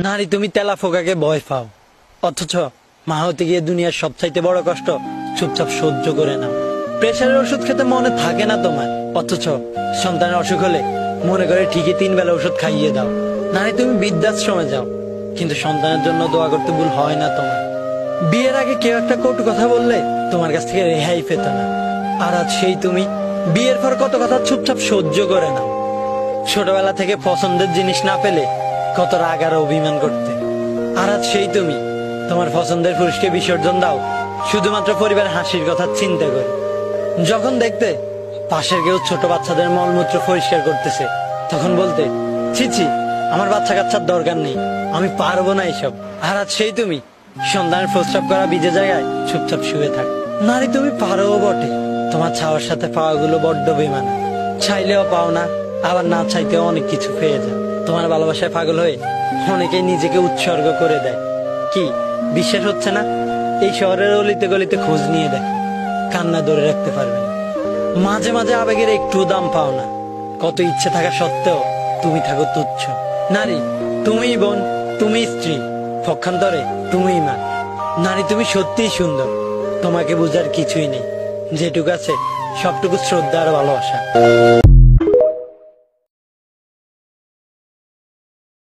নারী তুমি তেলা ফোকাকে ভয় পাও, অথচ মা হতে গিয়ে দুনিয়ার সবচাইতে বড় কষ্ট চুপচাপ সহ্য করে নাও। প্রেশারের ওষুধ খেতে মনে থাকে না তোমার, অথচ সন্তানের অসুখ হলে মনে করে ঠিকই 3 বেলা ওষুধ খাইয়ে দাও। নারী তুমি বৃদ্ধাশ্রমে যাও, কিন্তু সন্তানের জন্য দোয়া করতে ভুল হয় না তোমার। বিয়ের আগে কেউ একটা কটু কথা বললে তোমার কাছ থেকে রেহাই পেত না, আর আজ সেই তুমি বিয়ের পর কত কথা চুপচাপ সহ্য করে নাও। ছোটবেলা থেকে পছন্দের জিনিস না পেলে কত রাগ আর অভিমান করতে, আর আজ সেই তুমি তোমার পছন্দের পুরুষকে বিসর্জন দাও শুধুমাত্র পরিবার হাসির কথা চিন্তা করে। যখন দেখতে পাশের কেউ ছোট বাচ্চাদের মলমূত্র পরিষ্কার করতেছে, তখন বলতে ছি ছি, আমার বাচ্চা কাচ্চার দরকার নেই, আমি পারবো না এসব। আর আজ সেই তুমি সন্তানের প্রস্রাব করা ভিজে জায়গায় চুপচাপ শুয়ে থাক। নারী তুমি পারো বটে, তোমার ছাওয়ার সাথে পাওয়াগুলো বড্ড বেমানা। চাইলেও পাও না, আবার না চাইতেও অনেক কিছু পেয়ে যায়। তোমার ভালোবাসায় পাগল হয়ে অনেকেই নিজেকে উৎসর্গ করে দেয়। কি বিশ্বাস হচ্ছে না? এই শহরের অলিতে গলিতে খোঁজ নিয়ে দেয়, কান্না ধরে রাখতে পারবে না। মাঝে মাঝে আবেগের একটু দাম পাও না, কত ইচ্ছে থাকা সত্ত্বেও তুমি থাকো তুচ্ছ। নারী তুমি বোন, তুমি স্ত্রী, পক্ষান্তরে তুমি মা। নারী তুমি সত্যিই সুন্দর, তোমাকে বুঝার কিছুই নেই, যেটুকু আছে সবটুকু শ্রদ্ধা আর ভালোবাসা।